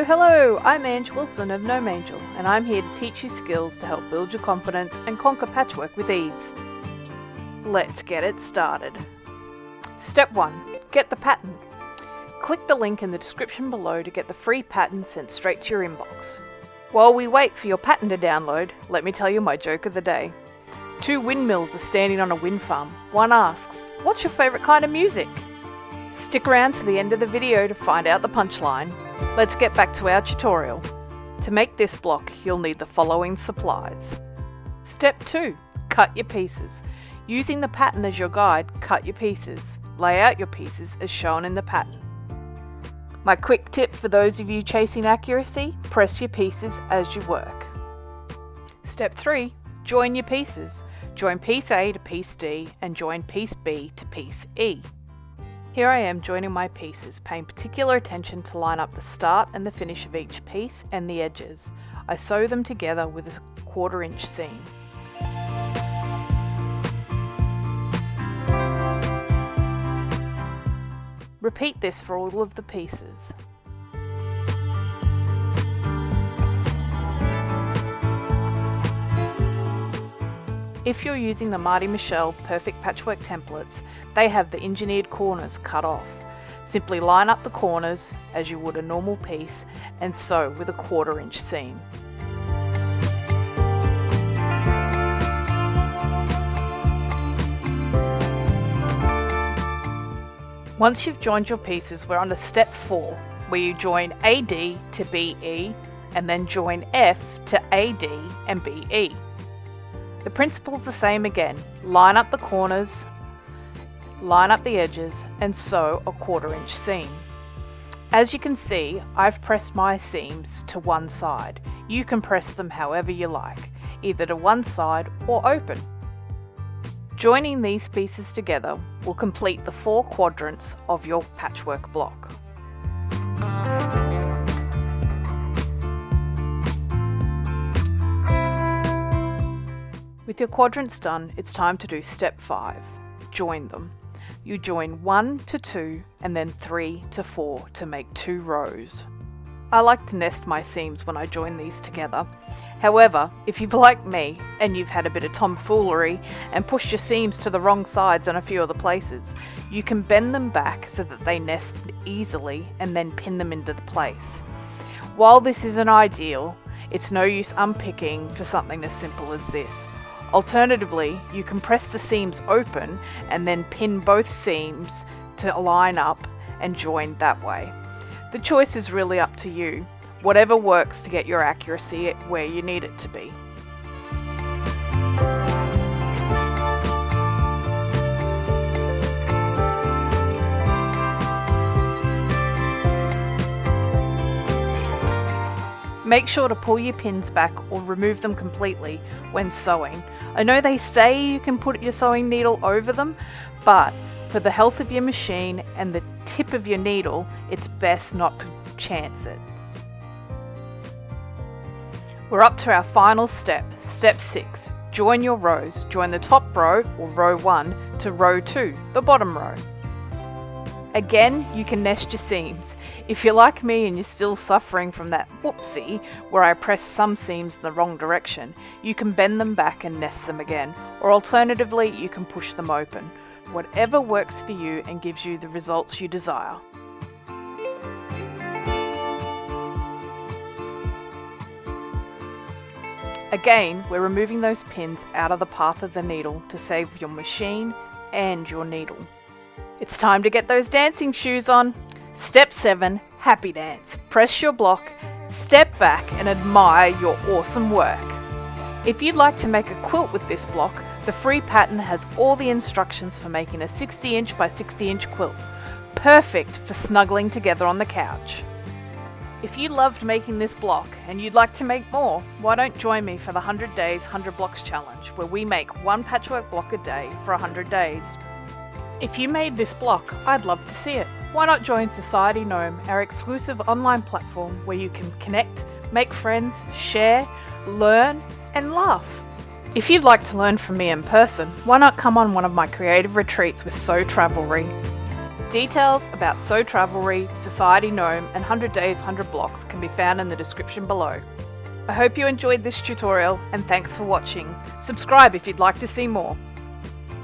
Hello! I'm Ange Wilson of GnomeAngel, and I'm here to teach you skills to help build your confidence and conquer patchwork with ease. Let's get it started. Step 1. Get the pattern. Click the link in the description below to get the free pattern sent straight to your inbox. While we wait for your pattern to download, let me tell you my joke of the day. 2 windmills are standing on a wind farm. One asks, "What's your favourite kind of music?" Stick around to the end of the video to find out the punchline. Let's get back to our tutorial. To make this block, you'll need the following supplies. Step 2. Cut your pieces. Using the pattern as your guide, cut your pieces. Lay out your pieces as shown in the pattern. My quick tip for those of you chasing accuracy, press your pieces as you work. Step 3. Join your pieces. Join piece A to piece D and join piece B to piece E. Here I am joining my pieces, paying particular attention to line up the start and the finish of each piece and the edges. I sew them together with a 1/4 inch seam. Repeat this for all of the pieces. If you're using the Marty Michelle Perfect Patchwork templates, they have the engineered corners cut off. Simply line up the corners as you would a normal piece and sew with a 1/4 inch seam. Once you've joined your pieces, we're on to step 4, where you join AD to BE and then join F to AD and BE. The principle's the same again. Line up the corners, line up the edges, and sew a 1/4 inch seam. As you can see, I've pressed my seams to one side. You can press them however you like, either to one side or open. Joining these pieces together will complete the 4 quadrants of your patchwork block. With your quadrants done, it's time to do step 5. Join them. You join 1 to 2 and then 3 to 4 to make 2 rows. I like to nest my seams when I join these together. However, if you've like me and you've had a bit of tomfoolery and pushed your seams to the wrong sides in a few other places, you can bend them back so that they nest easily and then pin them into the place. While this isn't ideal, it's no use unpicking for something as simple as this. Alternatively, you can press the seams open and then pin both seams to line up and join that way. The choice is really up to you, whatever works to get your accuracy where you need it to be. Make sure to pull your pins back or remove them completely when sewing. I know they say you can put your sewing needle over them, but for the health of your machine and the tip of your needle, it's best not to chance it. We're up to our final step, step 6. Join your rows. Join the top row, or row 1, to row 2, the bottom row. Again, you can nest your seams. If you're like me and you're still suffering from that whoopsie where I press some seams in the wrong direction, you can bend them back and nest them again, or alternatively you can push them open. Whatever works for you and gives you the results you desire. Again, we're removing those pins out of the path of the needle to save your machine and your needle. It's time to get those dancing shoes on. Step 7, happy dance. Press your block, step back and admire your awesome work. If you'd like to make a quilt with this block, the free pattern has all the instructions for making a 60 inch by 60 inch quilt. Perfect for snuggling together on the couch. If you loved making this block and you'd like to make more, why don't join me for the 100 Days 100 Blocks Challenge, where we make 1 patchwork block a day for 100 days. If you made this block, I'd love to see it. Why not join Society Gnome, our exclusive online platform where you can connect, make friends, share, learn, and laugh. If you'd like to learn from me in person, why not come on one of my creative retreats with Sew Travelry? Details about So Travelry, Society Gnome and 100 Days 100 Blocks can be found in the description below. I hope you enjoyed this tutorial and thanks for watching. Subscribe if you'd like to see more.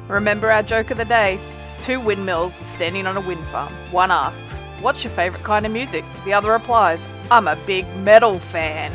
Remember our joke of the day? 2 windmills are standing on a wind farm. One asks, "What's your favourite kind of music?" The other replies, "I'm a big metal fan."